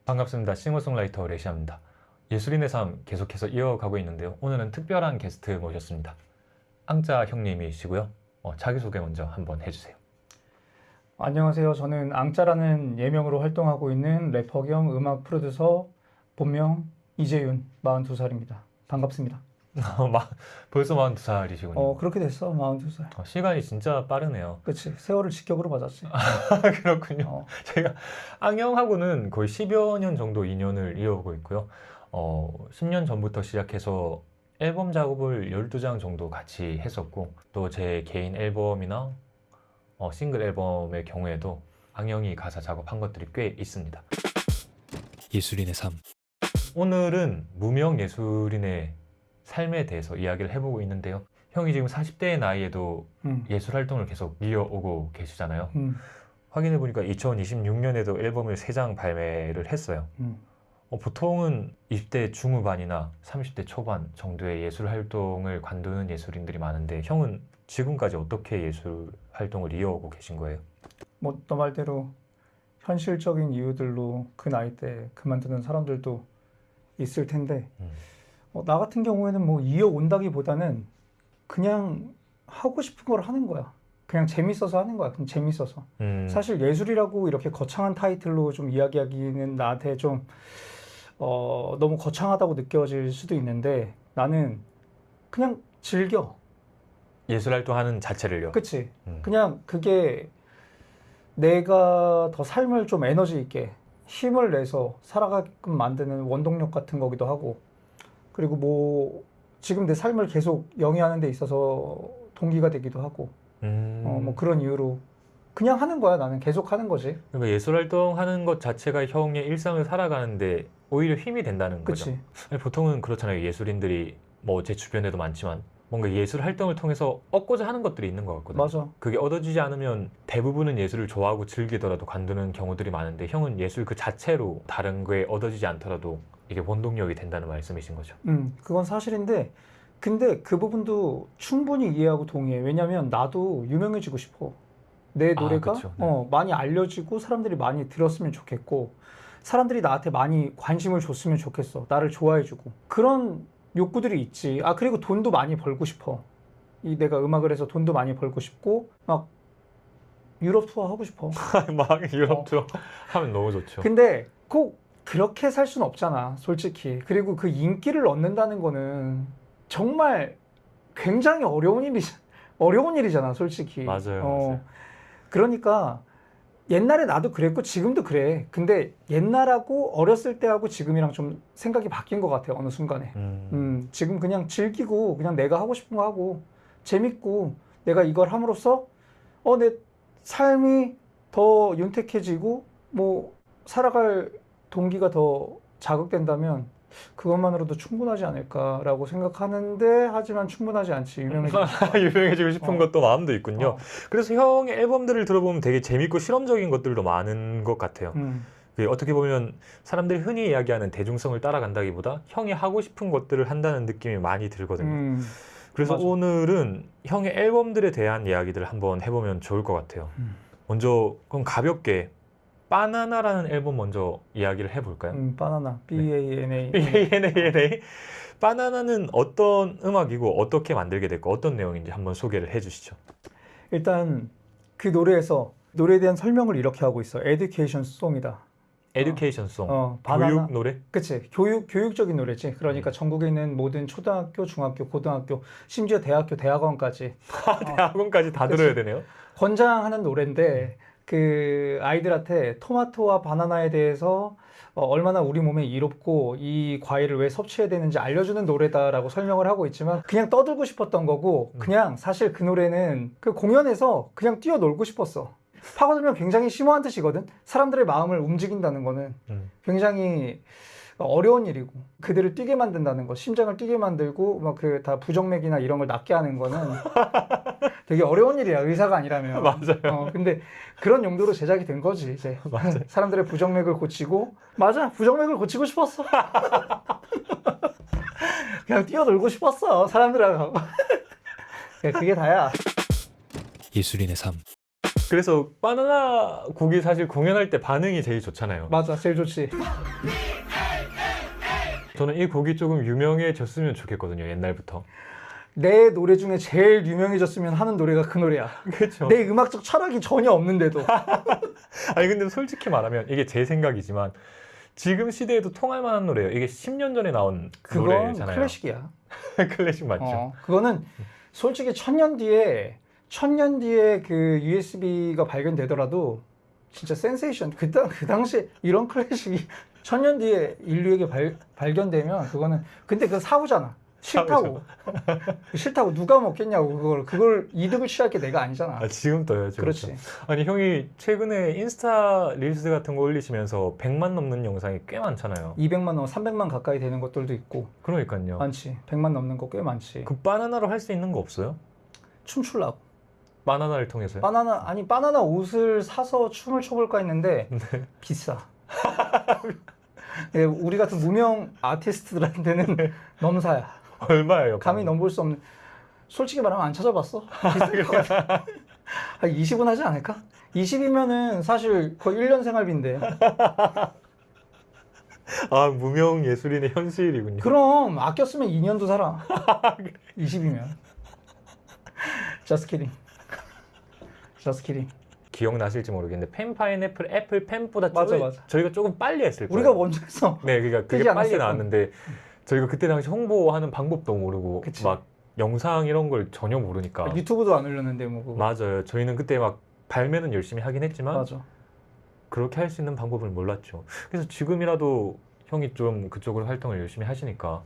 반갑습니다. 싱어송라이터 레시아입니다. 예술인의 삶 계속해서 이어가고 있는데요. 오늘은 특별한 게스트 모셨습니다. 앙짜 형님이시고요. 자기소개 먼저 한번 해주세요. 안녕하세요. 저는 앙짜라는 예명으로 활동하고 있는 래퍼 겸 음악 프로듀서 본명 이재윤 42살입니다. 반갑습니다. 벌써 42살이시군요. 그렇게 됐어. 42살. 시간이 진짜 빠르네요. 그치. 세월을 직격으로 맞았지. 그렇군요. 제가 앙형하고는 거의 10여 년 정도 인연을 이어오고 있고요. 10년 전부터 시작해서 앨범 작업을 12장 정도 같이 했었고, 또 제 개인 앨범이나 싱글 앨범의 경우에도 앙형이 가사 작업한 것들이 꽤 있습니다. 예술인의 삶. 오늘은 무명 예술인의 삶에 대해서 이야기를 해보고 있는데요. 형이 지금 40대의 나이에도 예술 활동을 계속 이어오고 계시잖아요. 확인해보니까 2026년에도 앨범을 3장 발매를 했어요. 보통은 20대 중후반이나 30대 초반 정도의 예술 활동을 관두는 예술인들이 많은데, 형은 지금까지 어떻게 예술 활동을 이어오고 계신 거예요? 뭐 너 말대로 현실적인 이유들로 그 나이 때 그만두는 사람들도 있을 텐데 나 같은 경우에는 뭐 이어온다기보다는 그냥 하고 싶은 걸 하는 거야. 그냥 재밌어서 하는 거야. 그냥 재밌어서. 사실 예술이라고 이렇게 거창한 타이틀로 좀 이야기하기는 나한테 좀 너무 거창하다고 느껴질 수도 있는데, 나는 그냥 즐겨. 예술 활동하는 자체를요? 그치? 그냥 그게 내가 더 삶을 좀 에너지 있게 힘을 내서 살아가게끔 만드는 원동력 같은 거기도 하고, 그리고 뭐 지금 내 삶을 계속 영위하는 데 있어서 동기가 되기도 하고, 뭐 그런 이유로 그냥 하는 거야. 나는 계속 하는 거지. 그러니까 예술 활동하는 것 자체가 형의 일상을 살아가는데 오히려 힘이 된다는 거죠. 그치? 아니, 보통은 그렇잖아요. 예술인들이 뭐 제 주변에도 많지만 뭔가 예술 활동을 통해서 얻고자 하는 것들이 있는 것 같거든요. 맞아. 그게 얻어지지 않으면 대부분은 예술을 좋아하고 즐기더라도 관두는 경우들이 많은데, 형은 예술 그 자체로 다른 거에 얻어지지 않더라도 이게 원동력이 된다는 말씀이신 거죠. 그건 사실인데, 근데 그 부분도 충분히 이해하고 동의해. 왜냐면 나도 유명해지고 싶어. 내 노래가 그쵸. 네. 많이 알려지고 사람들이 많이 들었으면 좋겠고, 사람들이 나한테 많이 관심을 줬으면 좋겠어. 나를 좋아해주고. 그런 욕구들이 있지. 그리고 돈도 많이 벌고 싶어. 내가 음악을 해서 돈도 많이 벌고 싶고, 막 유럽 투어 하고 싶어. 막 유럽 투어 하면 너무 좋죠. 근데 꼭 그렇게 살 수는 없잖아, 솔직히. 그리고 그 인기를 얻는다는 거는 정말 굉장히 어려운 일이잖아, 솔직히. 맞아요. 그러니까 옛날에 나도 그랬고 지금도 그래. 근데 옛날하고 어렸을 때하고 지금이랑 좀 생각이 바뀐 것 같아요, 어느 순간에. 지금 그냥 즐기고 그냥 내가 하고 싶은 거 하고 재밌고, 내가 이걸 함으로써 내 삶이 더 윤택해지고 뭐 살아갈 동기가 더 자극된다면 그것만으로도 충분하지 않을까라고 생각하는데, 하지만 충분하지 않지. 유명해지고 싶은 것도 마음도 있군요. 그래서 형의 앨범들을 들어보면 되게 재밌고 실험적인 것들도 많은 것 같아요. 어떻게 보면 사람들이 흔히 이야기하는 대중성을 따라간다기보다 형이 하고 싶은 것들을 한다는 느낌이 많이 들거든요. 그래서 맞아. 오늘은 형의 앨범들에 대한 이야기들을 한번 해보면 좋을 것 같아요. 먼저 그럼 가볍게 바나나라는 앨범 먼저 이야기를 해볼까요? 바나나. B-A-N-A. B-A-N-A-N-A. 바나나는 어떤 음악이고 어떻게 만들게 됐고 어떤 내용인지 한번 소개를 해주시죠. 일단 그 노래에 대한 설명을 이렇게 하고 있어. 에듀케이션 송이다. 에듀케이션 송. 바나나. 교육 노래? 그치. 교육적인 노래지. 그러니까 전국에 있는 모든 초등학교, 중학교, 고등학교, 심지어 대학교, 대학원까지. 대학원까지 다 그치. 들어야 되네요. 권장하는 노래인데, 그 아이들한테 토마토와 바나나에 대해서 얼마나 우리 몸에 이롭고 이 과일을 왜 섭취해야 되는지 알려주는 노래다라고 설명을 하고 있지만, 그냥 떠들고 싶었던 거고, 그냥 사실 그 노래는 그 공연에서 그냥 뛰어놀고 싶었어. 파고들면 굉장히 심오한 뜻이거든. 사람들의 마음을 움직인다는 거는 굉장히 어려운 일이고, 그들을 뛰게 만든다는 거, 심장을 뛰게 만들고 막 그 다 부정맥이나 이런 걸 낫게 하는 거는 되게 어려운 일이야, 의사가 아니라면. 맞아요. 근데 그런 용도로 제작이 된 거지, 이제. 맞아요. 사람들의 부정맥을 고치고. 맞아, 부정맥을 고치고 싶었어. 그냥 뛰어놀고 싶었어, 사람들하고. 그게 다야. 예술인의 삶. 그래서 바나나 곡이 사실 공연할 때 반응이 제일 좋잖아요. 맞아, 제일 좋지. 저는 이 곡이 조금 유명해졌으면 좋겠거든요, 옛날부터. 내 노래 중에 제일 유명해졌으면 하는 노래가 그 노래야. 그렇죠. 내 음악적 철학이 전혀 없는데도. 아니 근데 솔직히 말하면 이게 제 생각이지만 지금 시대에도 통할 만한 노래예요. 이게 10년 전에 나온 그건 노래잖아요. 클래식이야. 클래식 맞죠? 그거는 솔직히 1000년 뒤에 그 USB가 발견되더라도 진짜 센세이션. 그 당시 이런 클래식이 1000년 뒤에 인류에게 발견되면 그거는 근데 그거 사후잖아. 싫다고. 싫다고 누가 먹겠냐고 그걸 이득을 취할 게 내가 아니잖아. 아, 지금 떠요. 지금 그렇지. 떠. 아니 형이 최근에 인스타 릴스 같은 거 올리시면서 100만 넘는 영상이 꽤 많잖아요. 200만 원, 300만 가까이 되는 것들도 있고 그러니까요. 많지. 100만 넘는 거 꽤 많지. 그 바나나로 할 수 있는 거 없어요? 춤추려고. 바나나를 통해서요? 바나나 옷을 사서 춤을 춰볼까 했는데 네. 비싸. 예, 우리 같은 무명 아티스트들한테는 넘사야. 얼마예요? 감히 넘볼 수 없는. 솔직히 말하면 안 찾아봤어. 비쌀 것 같아. 한 20은 하지 않을까? 20이면은 사실 거의 1년 생활비인데. 아 무명 예술인의 현실이군요. 그럼 아껴 쓰면 2년도 살아. 20이면. Just kidding. Just kidding. 기억나실지 모르겠는데 펜 파인애플 애플 펜보다 맞아, 조금 맞아. 저희가 조금 빨리 했을 거예요. 우리가 먼저 했어. 네, 그러니까 그게 뜨지 빨리 않았을 나왔는데 저희가 그때 당시 홍보하는 방법도 모르고 그치. 막 영상 이런 걸 전혀 모르니까 유튜브도 안 올렸는데 뭐 그거. 맞아요. 저희는 그때 막 발매는 열심히 하긴 했지만 맞아. 그렇게 할 수 있는 방법을 몰랐죠. 그래서 지금이라도 형이 좀 그쪽으로 활동을 열심히 하시니까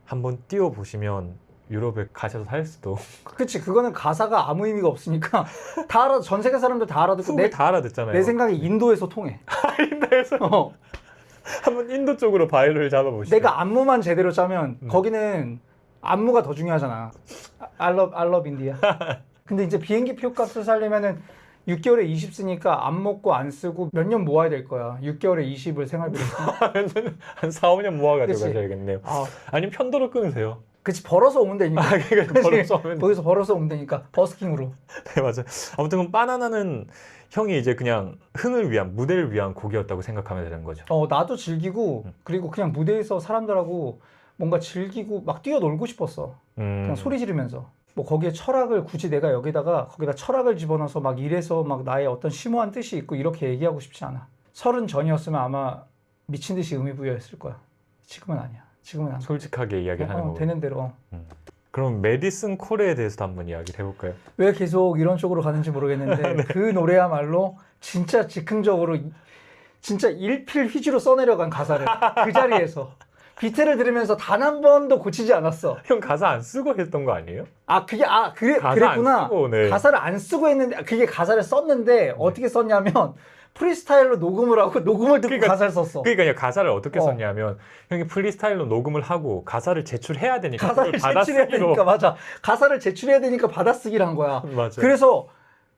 한번 뛰어보시면 유럽에 가셔서 살 수도 그치. 그거는 가사가 아무 의미가 없으니까 다 알아. 전 세계 사람들 다 알아듣고 후배 다 알아듣잖아요. 내 생각에 인도에서 통해. 인도에서 한번 인도 쪽으로 바이럴을 잡아보시죠. 내가 안무만 제대로 짜면 거기는 안무가 더 중요하잖아. I love India. 근데 이제 비행기 표값을 살려면은 6개월에 20 쓰니까 안 먹고 안 쓰고 몇 년 모아야 될 거야. 6개월에 20을 생활비로 쓰면. 한 4, 5년 모아가지고 그치. 가셔야겠네요. 아, 아니면 편도로 끊으세요. 그치. 벌어서 오면 되니까. 그러니까 그치? 벌어서 오면 거기서 벌어서 오면 되니까. 버스킹으로. 네, 맞아요. 아무튼 그럼 바나나는 형이 이제 그냥 흥을 위한, 무대를 위한 곡이었다고 생각하면 되는 거죠. 나도 즐기고 그리고 그냥 무대에서 사람들하고 뭔가 즐기고 막 뛰어놀고 싶었어. 그냥 소리 지르면서. 뭐 거기에 철학을 굳이 내가 거기다 철학을 집어넣어서 막 이래서 막 나의 어떤 심오한 뜻이 있고 이렇게 얘기하고 싶지 않아. 30 전이었으면 아마 미친 듯이 의미부여했을 거야. 지금은 아니야. 지금은 안 돼. 솔직하게 이야기하는 거고. 되는 대로. 그럼 메디슨 콜에 대해서도 한번 이야기를 해볼까요? 왜 계속 이런 쪽으로 가는지 모르겠는데 그 노래야말로 진짜 즉흥적으로 진짜 일필휘지로 써내려간 가사를 그 자리에서 비트를 들으면서 단 한 번도 고치지 않았어. 형 가사 안 쓰고 했던 거 아니에요? 그랬구나. 안 쓰고, 네. 가사를 안 쓰고 했는데 그게 가사를 썼는데 어떻게 썼냐면 프리스타일로 녹음을 하고 녹음을 듣고 그러니까- 가사를 썼어. 그러니까 가사를 어떻게 썼냐면 형이 프리스타일로 녹음을 하고 가사를 제출해야 되니까 가사를 그걸 제출해야 받아쓰기로. 되니까 맞아. 가사를 제출해야 되니까 받아쓰기를 한 거야. 맞아요. 그래서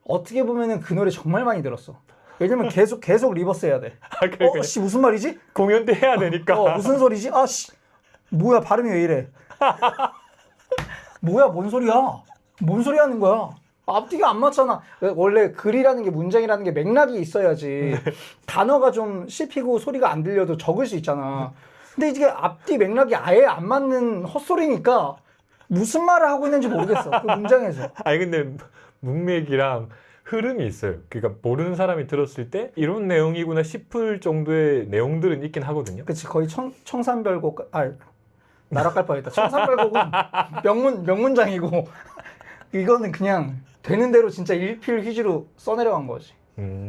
어떻게 보면은 그 노래 정말 많이 들었어. 왜냐면 계속 리버스 해야 돼. 그러니까 씨 무슨 말이지? 공연 때 해야 되니까. 무슨 소리지? 씨 뭐야 발음이 왜 이래? 뭐야 뭔 소리야? 뭔 소리 하는 거야? 앞뒤가 안 맞잖아. 원래 글이라는 게 문장이라는 게 맥락이 있어야지. 단어가 좀 씹히고 소리가 안 들려도 적을 수 있잖아. 근데 이게 앞뒤 맥락이 아예 안 맞는 헛소리니까 무슨 말을 하고 있는지 모르겠어. 그 문장에서. 아니 근데 문맥이랑 흐름이 있어요. 그러니까 모르는 사람이 들었을 때 이런 내용이구나 싶을 정도의 내용들은 있긴 하거든요. 그치 거의 청산별곡 나락갈 뻔했다. 청산별곡은 명문장이고 이거는 그냥 되는 대로 진짜 일필휘지로 써내려간 거지.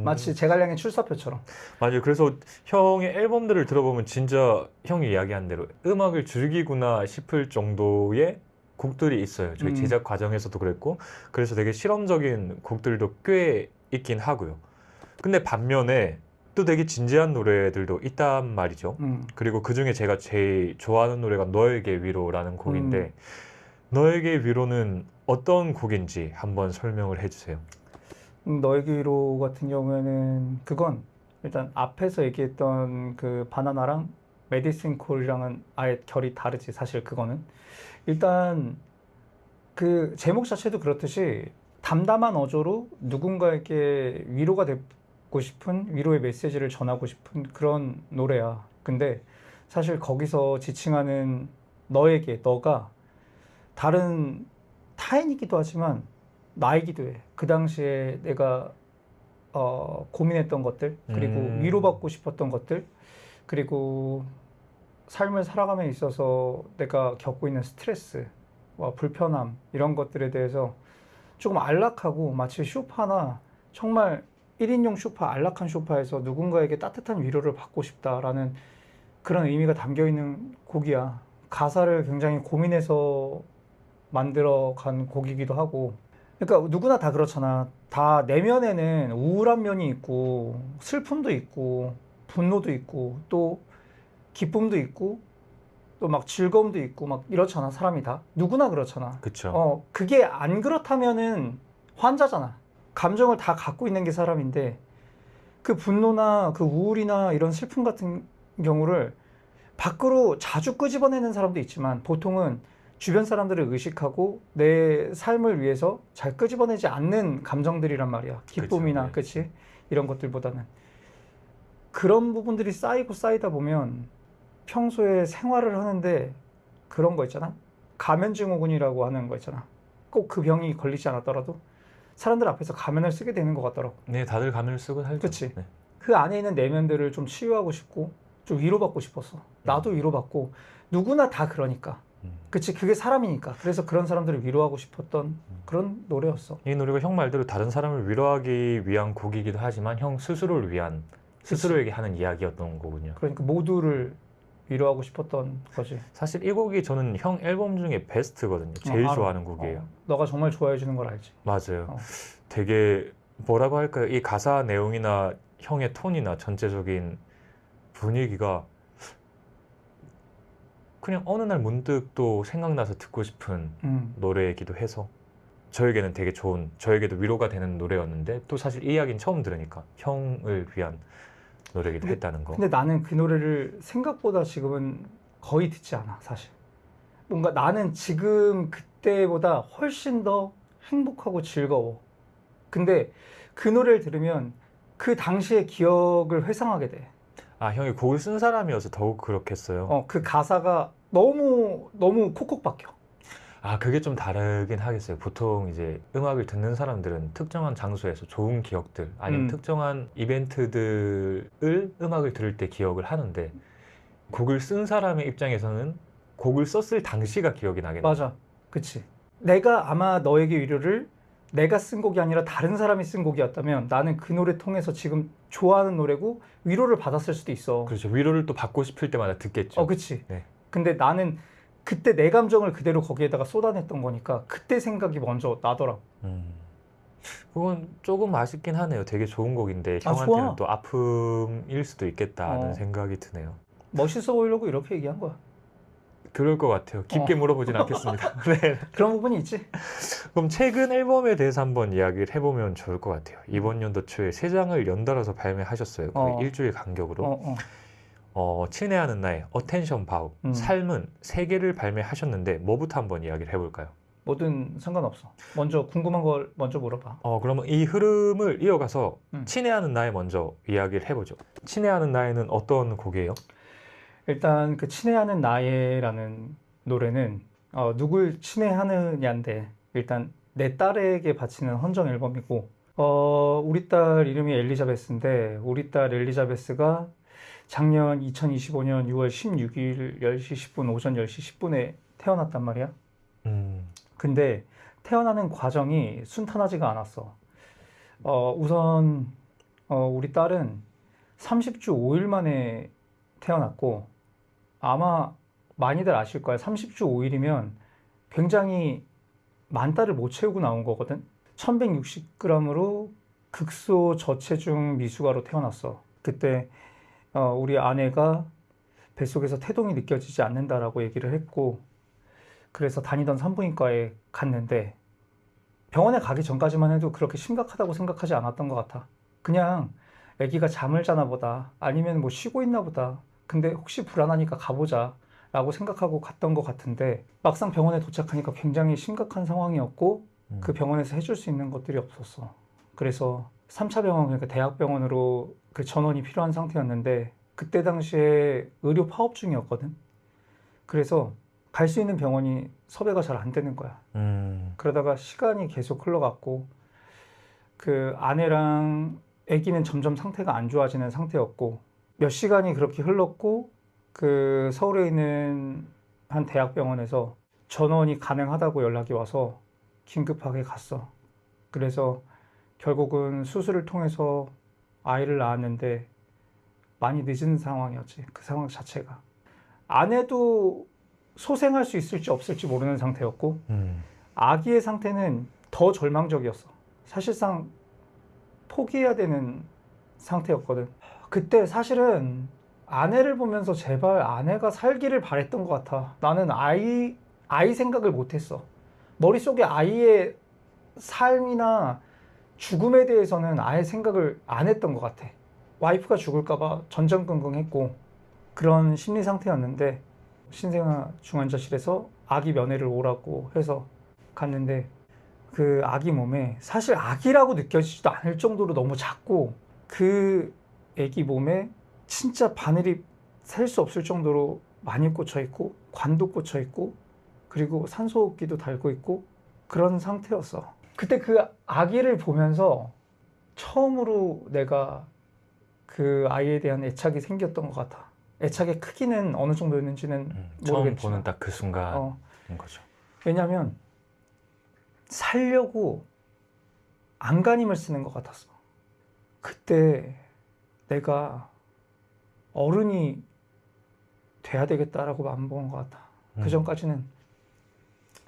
마치 제갈량의 출사표처럼. 맞아요. 그래서 형의 앨범들을 들어보면 진짜 형이 이야기한 대로 음악을 즐기구나 싶을 정도의 곡들이 있어요. 저희 제작 과정에서도 그랬고 그래서 되게 실험적인 곡들도 꽤 있긴 하고요. 근데 반면에 또 되게 진지한 노래들도 있단 말이죠. 그리고 그중에 제가 제일 좋아하는 노래가 너에게 위로라는 곡인데 너에게 위로는 어떤 곡인지 한번 설명을 해주세요. 너에게 위로 같은 경우에는 그건 일단 앞에서 얘기했던 그 바나나랑 메디슨 콜이랑은 아예 결이 다르지. 사실 그거는 일단 그 제목 자체도 그렇듯이 담담한 어조로 누군가에게 위로가 되고 싶은, 위로의 메시지를 전하고 싶은 그런 노래야. 근데 사실 거기서 지칭하는 너가 다른 타인이기도 하지만 나이기도 해. 그 당시에 내가 고민했던 것들, 그리고 위로받고 싶었던 것들, 그리고 삶을 살아감에 있어서 내가 겪고 있는 스트레스와 불편함, 이런 것들에 대해서 조금 안락하고, 마치 소파나 정말 1인용 소파, 안락한 소파에서 누군가에게 따뜻한 위로를 받고 싶다라는 그런 의미가 담겨 있는 곡이야. 가사를 굉장히 고민해서 만들어간 곡이기도 하고. 그러니까 누구나 다 그렇잖아. 다 내면에는 우울한 면이 있고, 슬픔도 있고, 분노도 있고, 또 기쁨도 있고, 또 막 즐거움도 있고, 막 이렇잖아. 사람이 다. 누구나 그렇잖아. 그쵸. 그게 안 그렇다면은 환자잖아. 감정을 다 갖고 있는 게 사람인데, 그 분노나 그 우울이나 이런 슬픔 같은 경우를 밖으로 자주 끄집어내는 사람도 있지만, 보통은 주변 사람들을 의식하고 내 삶을 위해서 잘 끄집어내지 않는 감정들이란 말이야. 기쁨이나, 그쵸, 그치? 이런 것들보다는. 그런 부분들이 쌓이고 쌓이다 보면 평소에 생활을 하는데 그런 거 있잖아. 가면증후군이라고 하는 거 있잖아. 꼭 그 병이 걸리지 않았더라도 사람들 앞에서 가면을 쓰게 되는 것 같더라고. 네, 다들 가면을 쓰곤 하죠. 그치? 네. 그 안에 있는 내면들을 좀 치유하고 싶고, 좀 위로받고 싶었어. 나도 위로받고, 누구나 다 그러니까. 그치? 그게 사람이니까. 그래서 그런 사람들을 위로하고 싶었던 그런 노래였어. 이 노래가 형 말대로 다른 사람을 위로하기 위한 곡이기도 하지만 형 스스로를 위한, 스스로에게 하는 이야기였던 거군요. 그러니까 모두를 위로하고 싶었던 거지. 사실 이 곡이 저는 형 앨범 중에 베스트거든요. 제일 알아. 좋아하는 곡이에요. 너가 정말 좋아해 주는 걸 알지. 맞아요. 되게 뭐라고 할까요? 이 가사 내용이나 형의 톤이나 전체적인 분위기가 그냥 어느 날 문득 또 생각나서 듣고 싶은 노래이기도 해서 저에게는 되게 좋은, 저에게도 위로가 되는 노래였는데, 또 사실 이 이야기는 처음 들으니까 형을 위한 노래이기도 했다는 거. 근데 나는 그 노래를 생각보다 지금은 거의 듣지 않아, 사실. 뭔가 나는 지금 그때보다 훨씬 더 행복하고 즐거워. 근데 그 노래를 들으면 그 당시의 기억을 회상하게 돼. 아, 형이 곡을 쓴 사람이어서 더욱 그렇겠어요. 그 가사가 너무 콕콕 박혀. 아, 그게 좀 다르긴 하겠어요. 보통 이제 음악을 듣는 사람들은 특정한 장소에서 좋은 기억들, 아니면 특정한 이벤트들을 음악을 들을 때 기억을 하는데, 곡을 쓴 사람의 입장에서는 곡을 썼을 당시가 기억이 나겠네요. 맞아. 그치. 내가 아마 너에게 위로를 내가 쓴 곡이 아니라 다른 사람이 쓴 곡이었다면 나는 그 노래 통해서 지금 좋아하는 노래고 위로를 받았을 수도 있어. 그렇죠. 위로를 또 받고 싶을 때마다 듣겠죠. 그치. 네. 근데 나는 그때 내 감정을 그대로 거기에다가 쏟아냈던 거니까 그때 생각이 먼저 나더라고. 그건 조금 아쉽긴 하네요. 되게 좋은 곡인데 좋아. 형한테는 또 아픔일 수도 있겠다는 생각이 드네요. 멋있어 보이려고 이렇게 얘기한 거야. 그럴 것 같아요. 깊게 물어보진 않겠습니다. 네. 그런 부분이 있지. 그럼 최근 앨범에 대해서 한번 이야기를 해보면 좋을 것 같아요. 이번 연도 초에 3장을 연달아서 발매하셨어요. 거의 일주일 간격으로. 친애하는 나의 어텐션 바우, 삶은 3개를 발매하셨는데 뭐부터 한번 이야기를 해볼까요? 뭐든 상관없어. 먼저 궁금한 걸 먼저 물어봐. 그러면 이 흐름을 이어가서 친애하는 나의 먼저 이야기를 해보죠. 친애하는 나의는 어떤 곡이에요? 일단 그 친애하는 나의라는 노래는 누굴 친애하느냐인데, 일단 내 딸에게 바치는 헌정 앨범이고, 우리 딸 이름이 엘리자베스인데, 우리 딸 엘리자베스가 작년 2025년 6월 16일 10시 10분, 오전 10시 10분에 태어났단 말이야. 근데 태어나는 과정이 순탄하지가 않았어. 우선 우리 딸은 30주 5일 만에 태어났고, 아마 많이들 아실 거야. 30주 5일이면 굉장히 만 달을 못 채우고 나온 거거든. 1160g으로 극소 저체중 미숙아로 태어났어. 그때 우리 아내가 뱃속에서 태동이 느껴지지 않는다라고 얘기를 했고, 그래서 다니던 산부인과에 갔는데 병원에 가기 전까지만 해도 그렇게 심각하다고 생각하지 않았던 것 같아. 그냥 아기가 잠을 자나 보다, 아니면 뭐 쉬고 있나 보다, 근데 혹시 불안하니까 가보자 라고 생각하고 갔던 것 같은데, 막상 병원에 도착하니까 굉장히 심각한 상황이었고, 그 병원에서 해줄 수 있는 것들이 없었어. 그래서 3차 병원, 그러니까 대학병원으로 그 전원이 필요한 상태였는데 그때 당시에 의료 파업 중이었거든. 그래서 갈 수 있는 병원이 섭외가 잘 안 되는 거야. 그러다가 시간이 계속 흘러갔고 그 아내랑 아기는 점점 상태가 안 좋아지는 상태였고 몇 시간이 그렇게 흘렀고 그 서울에 있는 한 대학병원에서 전원이 가능하다고 연락이 와서 긴급하게 갔어. 그래서 결국은 수술을 통해서 아이를 낳았는데 많이 늦은 상황이었지. 그 상황 자체가. 아내도 소생할 수 있을지 없을지 모르는 상태였고 아기의 상태는 더 절망적이었어. 사실상 포기해야 되는 상태였거든. 그때 사실은 아내를 보면서 제발 아내가 살기를 바랬던 것 같아. 나는 아이 생각을 못했어. 머릿속에 아이의 삶이나 죽음에 대해서는 아예 생각을 안 했던 것 같아. 와이프가 죽을까봐 전전긍긍했고 그런 심리 상태였는데 신생아 중환자실에서 아기 면회를 오라고 해서 갔는데 그 아기 몸에 사실 아기라고 느껴지지도 않을 정도로 너무 작고 그 아기 몸에 진짜 바늘이 셀 수 없을 정도로 많이 꽂혀 있고 관도 꽂혀 있고 그리고 산소호흡기도 달고 있고 그런 상태였어. 그때 그 아기를 보면서 처음으로 내가 그 아이에 대한 애착이 생겼던 것 같아. 애착의 크기는 어느 정도였는지는 처음 모르겠지만 보는 딱 그 순간인 거죠. 왜냐하면 살려고 안간힘을 쓰는 것 같았어. 그때 내가 어른이 돼야 되겠다라고 마음먹은 것 같아. 그 전까지는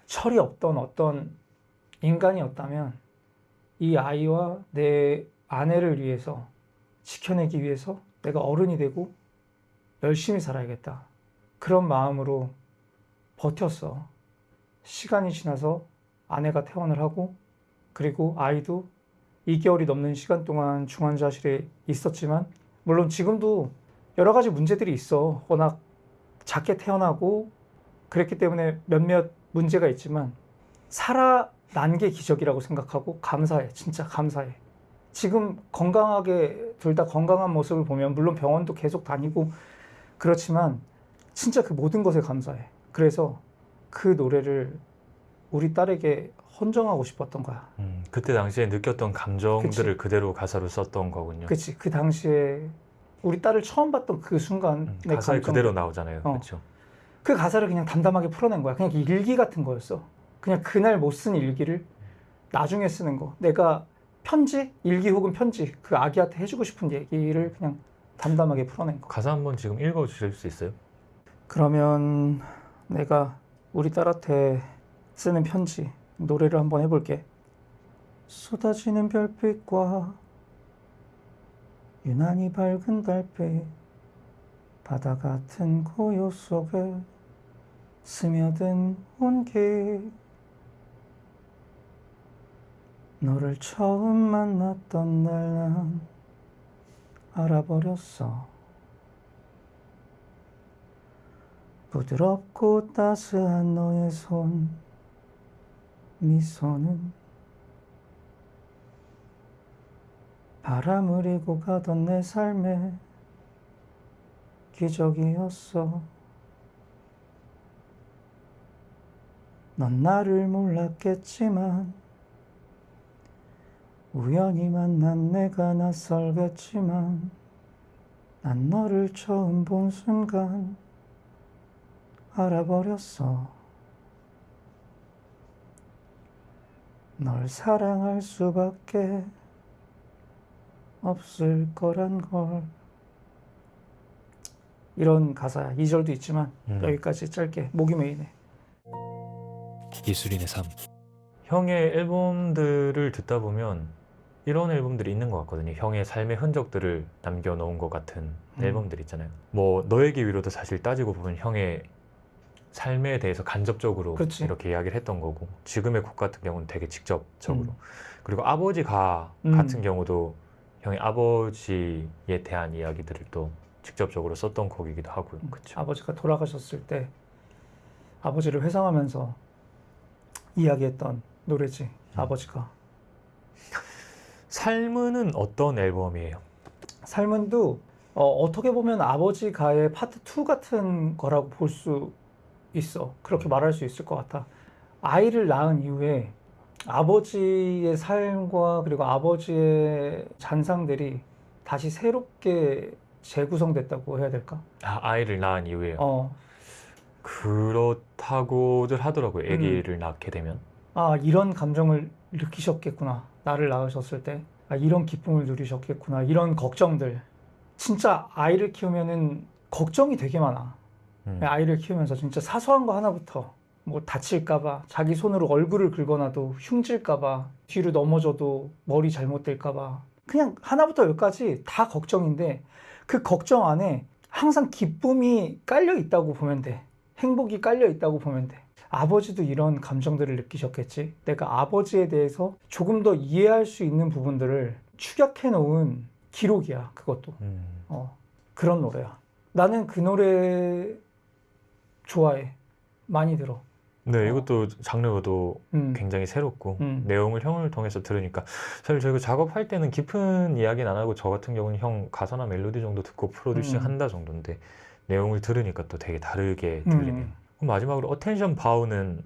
철이 없던 어떤 인간이었다면 이 아이와 내 아내를 위해서 지켜내기 위해서 내가 어른이 되고 열심히 살아야겠다. 그런 마음으로 버텼어. 시간이 지나서 아내가 퇴원을 하고 그리고 아이도 2개월이 넘는 시간 동안 중환자실에 있었지만 물론 지금도 여러 가지 문제들이 있어. 워낙 작게 태어나고 그랬기 때문에 몇몇 문제가 있지만 살아난 게 기적이라고 생각하고 감사해. 진짜 감사해. 지금 건강하게 둘 다 건강한 모습을 보면 물론 병원도 계속 다니고 그렇지만 진짜 그 모든 것에 감사해. 그래서 그 노래를 우리 딸에게 헌정하고 싶었던 거야. 그때 당시에 느꼈던 감정들을 그치. 그대로 가사로 썼던 거군요. 그치. 그 당시에 우리 딸을 처음 봤던 그 순간의 가사에 감정. 그대로 나오잖아요. 그렇죠. 그 가사를 그냥 담담하게 풀어낸 거야. 그냥 일기 같은 거였어. 그냥 그날 못 쓴 일기를 나중에 쓰는 거. 내가 편지? 일기 혹은 편지. 그 아기한테 해주고 싶은 얘기를 그냥 담담하게 풀어낸 거. 가사 한번 지금 읽어주실 수 있어요? 그러면 내가 우리 딸한테 쓰는 편지 노래를 한번 해볼게. 쏟아지는 별빛과 유난히 밝은 달빛 바다 같은 고요 속에 스며든 온기 너를 처음 만났던 날 난 알아버렸어. 부드럽고 따스한 너의 손 미소는 바람을 이고 가던 내 삶의 기적이었어. 넌 나를 몰랐겠지만 우연히 만난 내가 낯설겠지만 난 너를 처음 본 순간 알아버렸어. 널 사랑할 수밖에 없을 거란 걸. 이런 가사야. 2절도 있지만 여기까지 짧게. 목이 메이네. 이수린의 삶. 형의 앨범들을 듣다 보면 이런 앨범들이 있는 것 같거든요. 형의 삶의 흔적들을 남겨놓은 것 같은 앨범들 있잖아요. 뭐 너에게 위로도 사실 따지고 보면 형의 삶에 대해서 간접적으로 그렇지. 이렇게 이야기를 했던 거고 지금의 곡 같은 경우는 되게 직접적으로 그리고 아버지 가 같은 경우도 형의 아버지에 대한 이야기들을 또 직접적으로 썼던 곡이기도 하고요. 그렇죠. 아버지가 돌아가셨을 때 아버지를 회상하면서 이야기했던 노래지. 아버지가. 삶은 어떤 앨범이에요? 삶은도 어떻게 보면 아버지가의 파트 2 같은 거라고 볼 수 있어. 그렇게 말할 수 있을 것 같아. 아이를 낳은 이후에 아버지의 삶과 그리고 아버지의 잔상들이 다시 새롭게 재구성됐다고 해야 될까? 아이를 낳은 이후에요. 어, 그렇다고들 하더라고요. 아기를 낳게 되면. 아, 이런 감정을 느끼셨겠구나. 나를 낳으셨을 때. 아, 이런 기쁨을 누리셨겠구나. 이런 걱정들. 진짜 아이를 키우면은 걱정이 되게 많아. 아이를 키우면서 진짜 사소한 거 하나부터 뭐 다칠까봐, 자기 손으로 얼굴을 긁어놔도 흉질까봐, 뒤로 넘어져도 머리 잘못될까봐. 그냥 하나부터 열까지 다 걱정인데 그 걱정 안에 항상 기쁨이 깔려 있다고 보면 돼. 행복이 깔려 있다고 보면 돼. 아버지도 이런 감정들을 느끼셨겠지. 내가 아버지에 대해서 조금 더 이해할 수 있는 부분들을 축약해 놓은 기록이야, 그것도. 그런 노래야. 나는 그 노래 좋아해. 많이 들어. 네, 이것도 장르도 음. 굉장히 새롭고 음. 내용을 형을 통해서 들으니까 사실 저희가 작업할 때는 깊은 이야기는 안 하고 저 같은 경우는 형 가사나 멜로디 정도 듣고 프로듀싱 한다 정도인데 내용을 들으니까 또 되게 다르게 들리네요. 그럼 마지막으로 어텐션 바우는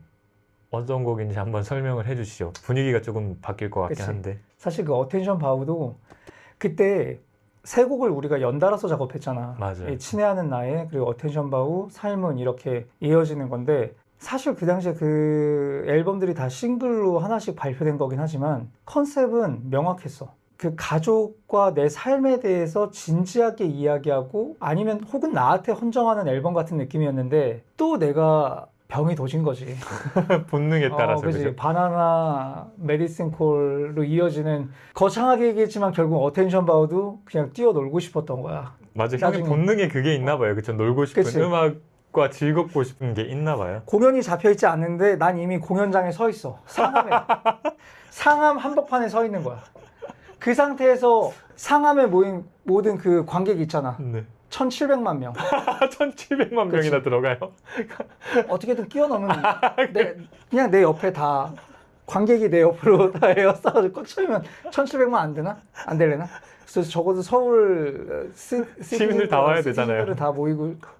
어떤 곡인지 한번 설명을 해주시죠. 분위기가 조금 바뀔 것 같긴 그치. 한데. 사실 그 어텐션 바우도 그때 세 곡을 우리가 연달아서 작업했잖아. 맞아요. 이 친애하는 나의 그리고 어텐션 바우, 삶은 이렇게 이어지는 건데 사실 그 당시에 그 앨범들이 다 싱글로 하나씩 발표된 거긴 하지만 컨셉은 명확했어. 그 가족과 내 삶에 대해서 진지하게 이야기하고 아니면 혹은 나한테 헌정하는 앨범 같은 느낌이었는데 또 내가 병이 도진 거지. 본능에 따라서 그지. 그죠? 바나나, 메디슨 콜로 이어지는 거창하게 얘기했지만 결국 어텐션 바우도 그냥 뛰어놀고 싶었던 거야. 맞아, 형의 나중에. 본능에 그게 있나 봐요. 그쵸? 놀고 싶은 그치. 음악과 즐겁고 싶은 게 있나 봐요. 공연이 잡혀있지 않는데 난 이미 공연장에 서 있어. 상암에. 상암 한복판에 서 있는 거야. 그 상태에서 상암에 모인 모든 그 관객이 있잖아. 네. 1700만 명. 1700만 그치. 명이나 들어가요. 어떻게든 끼어넣으면 그냥 내 옆에 다 관객이 내 옆으로 다 에어싸가지고 꽂혀면 1700만 안 되나? 안 되려나? 그래서 적어도 서울 시민들 다 와야 되잖아요. 시민들은 다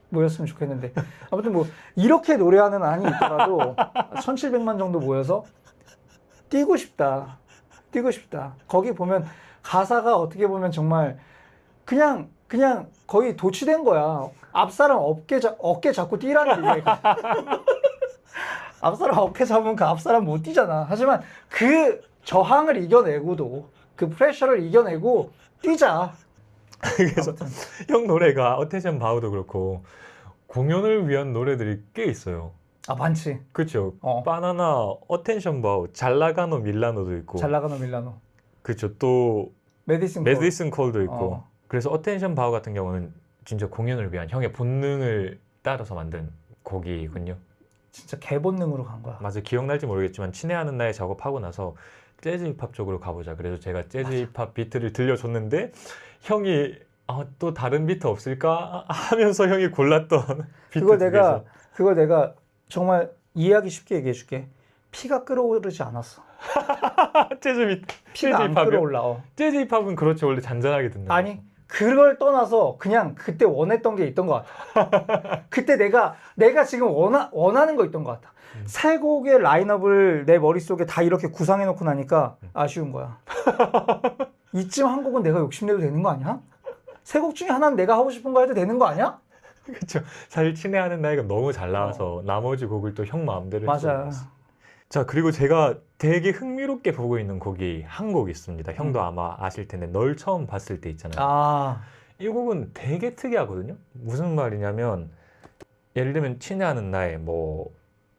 모였으면 좋겠는데 아무튼 뭐 이렇게 노래하는 안이 있더라도 1700만 정도 모여서 뛰고 싶다. 거기 보면 가사가 어떻게 보면 정말 그냥 거의 도취된 거야. 앞사람 어깨 잡고 뛰라는 얘기야. 앞사람 어깨 잡으면 그 앞사람 못 뛰잖아. 하지만 그 저항을 이겨내고도 그 프레셔를 이겨내고 뛰자. 그래서 형 노래가 어텐션 바우도 그렇고 공연을 위한 노래들이 꽤 있어요. 아, 많지. 그렇죠. 어. 바나나, 어텐션 바우, 잘나가노 밀라노도 있고. 잘 나가는 밀라노. 그렇죠. 또 메디슨 메디슨 콜도 있고. 어. 그래서 어텐션 바우 같은 경우는 진짜 공연을 위한 형의 본능을 따라서 만든 곡이군요. 진짜 개본능으로 간 거야. 맞아, 기억날지 모르겠지만 친애하는 나에 작업하고 나서 재즈 힙합 쪽으로 가보자. 그래서 제가 재즈 힙합 비트를 들려줬는데 형이 또 다른 비트 없을까 하면서 형이 골랐던 비트 그걸 내가 정말 이해하기 쉽게 얘기해 줄게. 피가 끓어오르지 않았어. 재즈 피가 안 힙합이요? 끓어올라. 재즈 힙합은 그렇죠. 원래 잔잔하게 듣는 아니, 그걸 떠나서 그냥 그때 원했던 게 있던 것 같아. 그때 내가 지금 원하는 거 있던 것 같아. 세 곡의 라인업을 내 머릿속에 다 이렇게 구상해 놓고 나니까 아쉬운 거야. 이쯤 한 곡은 내가 욕심내도 되는 거 아니야? 세 곡 중에 하나는 내가 하고 싶은 거 해도 되는 거 아니야? 그렇죠. 사실 친애하는 나이가 너무 잘 나와서 나머지 곡을 또 형 마음대로 맞아. 자, 그리고 제가 되게 흥미롭게 보고 있는 곡이 한 곡 있습니다. 형도 아마 아실 텐데 널 처음 봤을 때 있잖아요. 아, 이 곡은 되게 특이하거든요. 무슨 말이냐면 예를 들면 친애하는 나의 뭐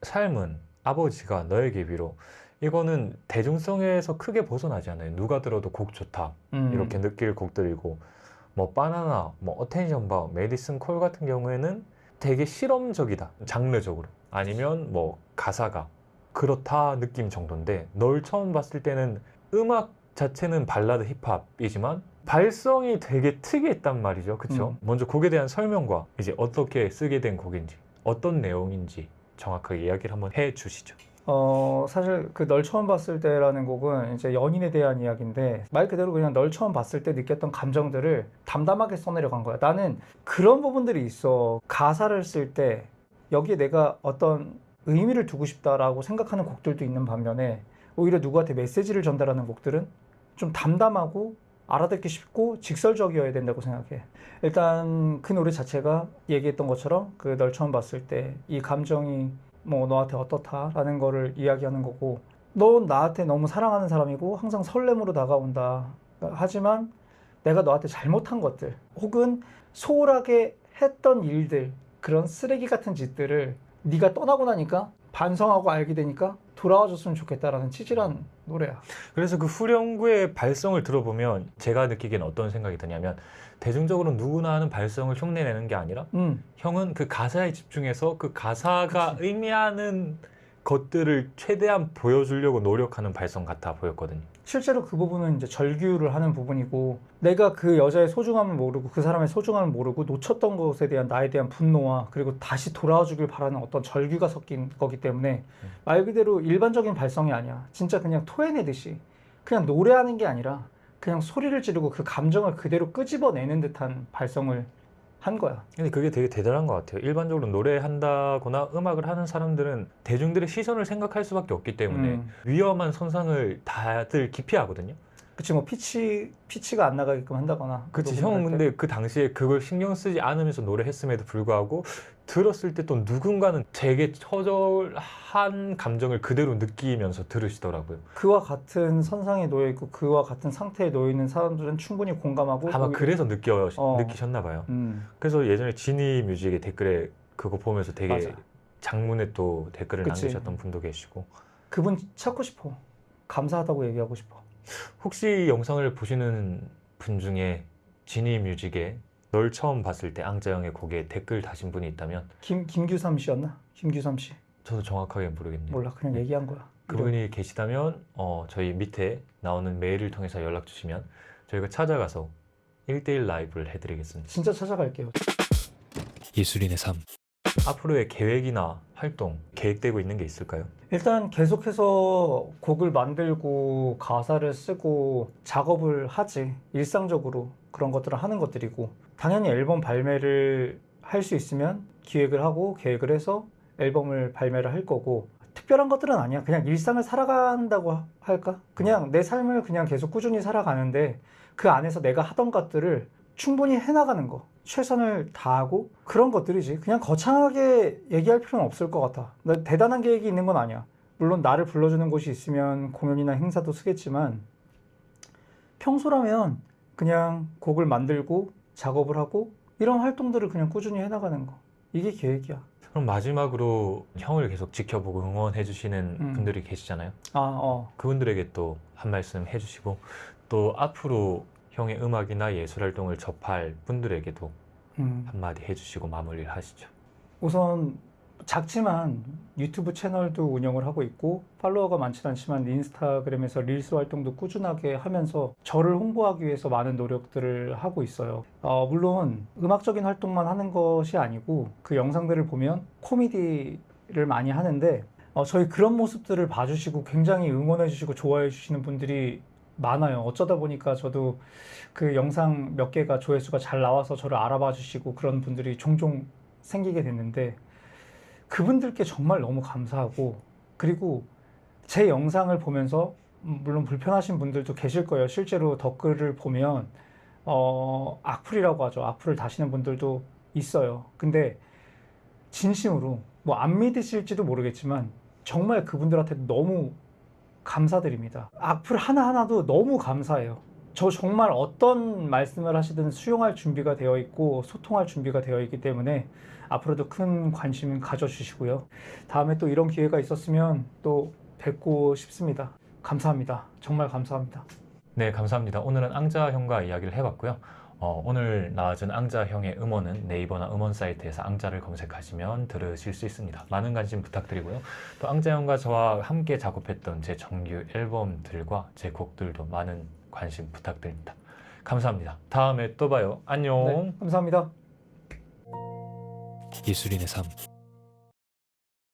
삶은 아버지가 너에게 위로, 이거는 대중성에서 크게 벗어나지 않아요. 누가 들어도 곡 좋다 이렇게 느낄 곡들이고, 뭐 바나나, 뭐 어텐션 바우, 메디슨 콜 같은 경우에는 되게 실험적이다 장르적으로, 아니면 뭐 가사가 그렇다 느낌 정도인데, 널 처음 봤을 때는 음악 자체는 발라드 힙합이지만 발성이 되게 특이했단 말이죠. 그쵸? 먼저 곡에 대한 설명과 이제 어떻게 쓰게 된 곡인지, 어떤 내용인지 정확하게 이야기를 한번 해 주시죠. 사실 그 널 처음 봤을 때라는 곡은 이제 연인에 대한 이야기인데 말 그대로 그냥 널 처음 봤을 때 느꼈던 감정들을 담담하게 써내려간 거야. 나는 그런 부분들이 있어. 가사를 쓸 때 여기에 내가 어떤 의미를 두고 싶다라고 생각하는 곡들도 있는 반면에 오히려 누구한테 메시지를 전달하는 곡들은 좀 담담하고 알아듣기 쉽고 직설적이어야 된다고 생각해. 일단 그 노래 자체가 얘기했던 것처럼 그 널 처음 봤을 때 이 감정이 뭐 너한테 어떻다라는 거를 이야기하는 거고, 넌 나한테 너무 사랑하는 사람이고 항상 설렘으로 다가온다. 하지만 내가 너한테 잘못한 것들 혹은 소홀하게 했던 일들, 그런 쓰레기 같은 짓들을 네가 떠나고 나니까 반성하고 알게 되니까 돌아와 줬으면 좋겠다라는 치질한 노래야. 그래서 그 후렴구의 발성을 들어보면 제가 느끼기엔 어떤 생각이 드냐면 대중적으로 누구나 하는 발성을 흉내내는 게 아니라 형은 그 가사에 집중해서 그 가사가 그치. 의미하는 것들을 최대한 보여주려고 노력하는 발성 같아 보였거든요. 실제로 그 부분은 이제 절규를 하는 부분이고, 내가 그 여자의 소중함을 모르고 그 사람의 소중함을 모르고 놓쳤던 것에 대한 나에 대한 분노와 그리고 다시 돌아와 주길 바라는 어떤 절규가 섞인 거기 때문에 말 그대로 일반적인 발성이 아니야. 진짜 그냥 토해내듯이 그냥 노래하는 게 아니라 그냥 소리를 지르고 그 감정을 그대로 끄집어내는 듯한 발성을 한 거야. 근데 그게 되게 대단한 것 같아요. 일반적으로 노래한다거나 음악을 하는 사람들은 대중들의 시선을 생각할 수밖에 없기 때문에 위험한 선상을 다들 기피하거든요. 그치, 뭐 피치가 안 나가게끔 한다거나. 그치, 녹음을 형은 할 때. 근데 그 당시에 그걸 신경 쓰지 않으면서 노래했음에도 불구하고 들었을 때 또 누군가는 되게 처절한 감정을 그대로 느끼면서 들으시더라고요. 그와 같은 선상에 놓여 있고 그와 같은 상태에 놓여 있는 사람들은 충분히 공감하고 아마 오히려- 그래서 어. 느끼셨나 봐요. 음, 그래서 예전에 지니 뮤직의 댓글에 그거 보면서 되게 맞아. 장문에 또 댓글을 그치. 남기셨던 분도 계시고. 그분 찾고 싶어. 감사하다고 얘기하고 싶어. 혹시 영상을 보시는 분 중에 지니 뮤직에 널 처음 봤을 때 앙자영의 곡에 댓글 다신 분이 있다면 김규삼 씨였나? 김규삼 씨. 저도 정확하게 모르겠네요. 몰라, 그냥 네. 얘기한 거야. 이름. 그분이 계시다면 저희 밑에 나오는 메일을 통해서 연락 주시면 저희가 찾아가서 1대1 라이브를 해드리겠습니다. 진짜 찾아갈게요. 예술인의 삶. 앞으로의 계획이나 활동 계획되고 있는 게 있을까요? 일단 계속해서 곡을 만들고 가사를 쓰고 작업을 하지. 일상적으로 그런 것들을 하는 것들이고, 당연히 앨범 발매를 할 수 있으면 기획을 하고 계획을 해서 앨범을 발매를 할 거고, 특별한 것들은 아니야. 그냥 일상을 살아간다고 할까? 그냥 내 삶을 그냥 계속 꾸준히 살아가는데 그 안에서 내가 하던 것들을 충분히 해나가는 거, 최선을 다하고 그런 것들이지. 그냥 거창하게 얘기할 필요는 없을 것 같아. 나 대단한 계획이 있는 건 아니야. 물론 나를 불러주는 곳이 있으면 공연이나 행사도 쓰겠지만, 평소라면 그냥 곡을 만들고 작업을 하고 이런 활동들을 그냥 꾸준히 해나가는 거, 이게 계획이야. 그럼 마지막으로 형을 계속 지켜보고 응원해 주시는 음. 분들이 계시잖아요. 아, 그분들에게 또 한 말씀 해주시고 또 앞으로 형의 음악이나 예술 활동을 접할 분들에게도 한마디 해주시고 마무리를 하시죠. 우선 작지만 유튜브 채널도 운영을 하고 있고 팔로워가 많진 않지만 인스타그램에서 릴스 활동도 꾸준하게 하면서 저를 홍보하기 위해서 많은 노력들을 하고 있어요. 물론 음악적인 활동만 하는 것이 아니고 그 영상들을 보면 코미디를 많이 하는데 저희 그런 모습들을 봐주시고 굉장히 응원해주시고 좋아해주시는 분들이 많아요. 어쩌다 보니까 저도 그 영상 몇 개가 조회수가 잘 나와서 저를 알아봐 주시고 그런 분들이 종종 생기게 됐는데, 그분들께 정말 너무 감사하고, 그리고 제 영상을 보면서 물론 불편하신 분들도 계실 거예요. 실제로 댓글을 보면 악플이라고 하죠. 악플을 다시는 분들도 있어요. 근데 진심으로 뭐 안 믿으실지도 모르겠지만 정말 그분들한테 너무 감사드립니다. 악플 하나하나도 너무 감사해요. 저 정말 어떤 말씀을 하시든 수용할 준비가 되어 있고 소통할 준비가 되어 있기 때문에 앞으로도 큰 관심 가져주시고요. 다음에 또 이런 기회가 있었으면 또 뵙고 싶습니다. 감사합니다. 정말 감사합니다. 네, 감사합니다. 오늘은 앙자 형과 이야기를 해봤고요. 오늘 나와준 앙자 형의 음원은 네이버나 음원 사이트에서 앙자를 검색하시면 들으실 수 있습니다. 많은 관심 부탁드리고요. 또 앙자 형과 저와 함께 작업했던 제 정규 앨범들과 제 곡들도 많은 관심 부탁드립니다. 감사합니다. 다음에 또 봐요. 안녕. 네, 감사합니다. 예술인의 삶.